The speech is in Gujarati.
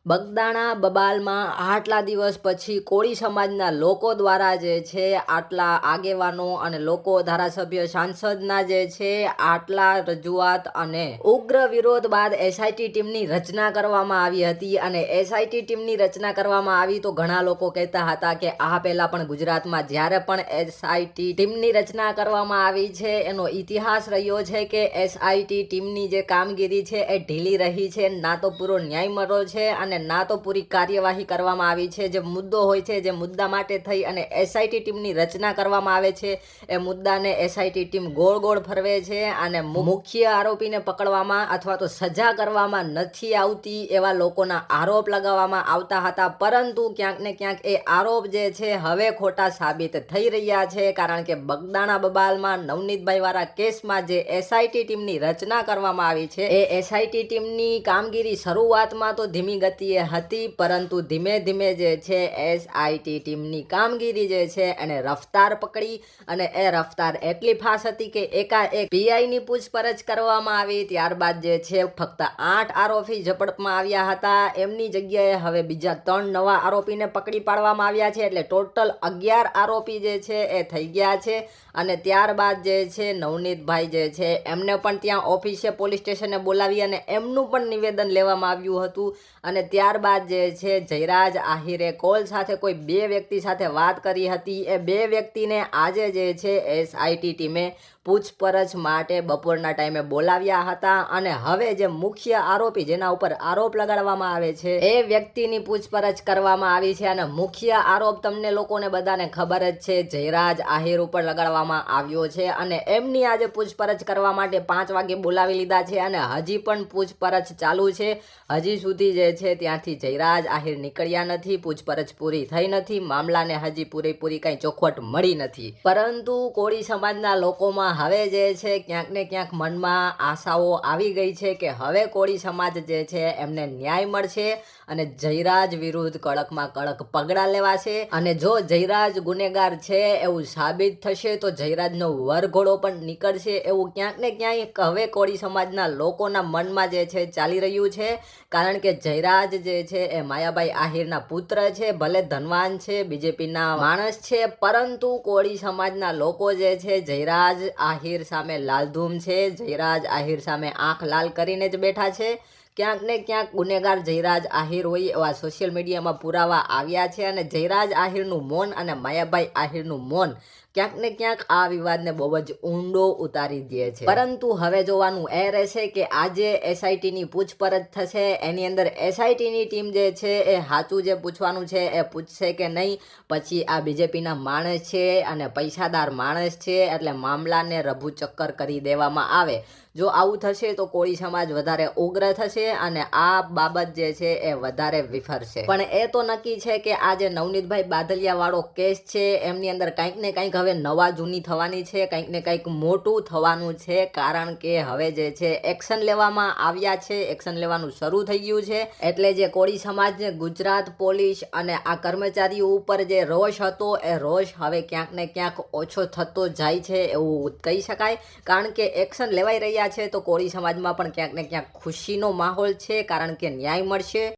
બગદાણા બબાલમાં આટલા દિવસ પછી કોળી સમાજના લોકો દ્વારા જે છે આટલા આગેવાનો અને લોકો ધારાસભ્ય સાંસદના જે છે આટલા રજૂઆત અને ઉગ્ર વિરોધ બાદ એસઆઈટી ટીમની રચના કરવામાં આવી હતી. અને એસઆઈટી ટીમની રચના કરવામાં આવી તો ઘણા લોકો કહેતા હતા કે આ પહેલા પણ ગુજરાતમાં જ્યારે પણ એસઆઈટી ટીમની રચના કરવામાં આવી છે એનો ઇતિહાસ રહ્યો છે કે એસઆઈટી ટીમની જે કામગીરી છે એ ઢીલી રહી છે, ના તો પૂરો ન્યાય મળ્યો છે અને ના તો પૂરી કાર્યવાહી કરવામાં આવી છે. જે મુદ્દો હોય છે, જે મુદ્દા માટે થઈ અને એસઆઈટી ટીમની રચના કરવામાં આવે છે એ મુદ્દાને એસઆઈટી ટીમ ગોળ ગોળ ફરવે છે અને મુખ્ય આરોપીને પકડવામાં અથવા તો સજા કરવામાં નથી આવતી એવા લોકોના આરોપ લગાવવામાં આવતા હતા. પરંતુ ક્યાંક ને ક્યાંક એ આરોપ જે છે હવે ખોટા સાબિત થઈ રહ્યા છે, કારણ કે બગદાણા બબાલમાં નવનીતભાઈ વાળા કેસમાં જે એસઆઈટી ટીમની રચના કરવામાં આવી છે એ એસઆઈટી ટીમની કામગીરી શરૂઆતમાં તો ધીમી ગતિએ હતી, પરંતુ ધીમે ધીમે જે છે એસઆઈટી ટીમની કામગીરી જે છે એને રફતાર પકડી અને એ રફતાર એટલી ફાસ્ટ હતી કે એકાએક પીઆઈની પૂછપરછ કરવામાં આવી. ત્યારબાદ જે છે ફક્ત 8 આરોપી ઝડપમાં આવ્યા હતા, એમની જગ્યાએ હવે બીજા 3 નવા આરોપીને પકડી પાડવામાં આવ્યા છે, એટલે ટોટલ 11 આરોપી જે છે એ થઈ ગયા છે. અને ત્યારબાદ જે છે નવનીતભાઈ જે છે એમને પણ ત્યાં ઓફિસે પોલીસ સ્ટેશને બોલાવી અને એમનું પણ નિવેદન લેવામાં આવ્યું હતું. અને ત્યારબાદ જે છે જયરાજ આહિરે કોલ સાથે કોઈ 2 વ્યક્તિ સાથે વાત કરી હતી. એ 2 વ્યક્તિને આજે જે છે એસઆઈટી ટીમે પૂછપરછ માટે બપોરના ટાઈમે બોલાવ્યા હતા. અને હવે જે મુખ્ય આરોપી જેના ઉપર આરોપ લગાડવામાં આવે છે એ વ્યક્તિની પૂછપરછ કરવામાં આવી છે. અને મુખ્ય આરોપ તમને લોકોને બધાને ખબર જ છે, જયરાજ આહિર ઉપર લગાડવામાં આવ્યો છે. અને એમની આજે પૂછપરછ કરવા માટે 5 વાગે બોલાવી લીધા છે અને હજી પણ પૂછપરછ ચાલુ છે. હજી સુધી જે છે ત્યાંથી જયરાજ આહિર નીકળ્યા નથી, પૂછપરછ પૂરી થઈ નથી, મામલાને હજી પૂરેપૂરી કંઈ ચોખવટ મળી નથી. પરંતુ કોળી સમાજના લોકોમાં હવે જે છે ક્યાંક ને ક્યાંક મનમાં આશાઓ આવી ગઈ છે કે હવે કોળી સમાજ જે છે એમને ન્યાય મળશે અને જયરાજ વિરુદ્ધ કડકમાં કડક પગલાં લેવાશે. અને જો જયરાજ ગુનેગાર છે એવું સાબિત થશે તો જયરાજનો વરઘોડો પણ નીકળશે એવું ક્યાંક ને ક્યાંક હવે કોળી સમાજના લોકોના મનમાં જે છે ચાલી રહ્યું છે. કારણ કે જયરાજ જે છે એ માયાભાઈ આહિરના પુત્ર છે, ભલે ધનવાન છે, બીજેપીના માણસ છે, પરંતુ કોળી સમાજના લોકો જે છે જયરાજ આહિર સામે લાલધૂમ છે, જયરાજ આહિર સામે આંખ લાલ કરીને જ બેઠા છે. ક્યાંક ને ક્યાંક ગુનેગાર જયરાજ આહિર હોય એવા સોશિયલ મીડિયામાં પુરાવા આવ્યા છે. અને જયરાજ આહિરનું મૌન અને માયાભાઈ આહિરનું મૌન ક્યાંક ને ક્યાંક આ વિવાદને બહુ જ ઊંડો ઉતારી દે છે. પરંતુ હવે જોવાનું એ રહેશે કે આજે એસઆઈટીની પૂછપરછ થશે, એની અંદર એસઆઈટીની ટીમ જે છે એ સાચું જે પૂછવાનું છે એ પૂછશે કે નહીં, પછી આ બીજેપીના માણસ છે અને પૈસાદાર માણસ છે એટલે મામલાને રભુ ચક્કર કરી દેવામાં આવે. જો આવું થશે તો કોળી સમાજ વધારે ઉગ્ર થશે અને આ બાબત જે છે એ વધારે વિફરશે. પણ એ તો નક્કી છે કે આ જે નવનીતભાઈ બાદલિયા વાળો કેસ છે એમની અંદર કંઈક ને કંઈક હવે નવા જૂની થવાની છે, કંઈક ને કંઈક મોટું થવાનું છે. કારણ કે હવે જે છે એક્શન લેવામાં આવ્યા છે, એક્શન લેવાનું શરૂ થઈ ગયું છે. એટલે જે કોળી સમાજને ગુજરાત પોલીસ અને આ કર્મચારીઓ ઉપર જે રોષ હતો એ રોષ હવે ક્યાંક ને ક્યાંક ઓછો થતો જાય છે એવું કહી શકાય. કારણ કે એક્શન લેવાઈ રહ્યા છે તો કોળી સમાજમાં પણ ક્યાંક ને ક્યાંક ખુશીનો માહોલ છે, કારણ કે ન્યાય મળશે.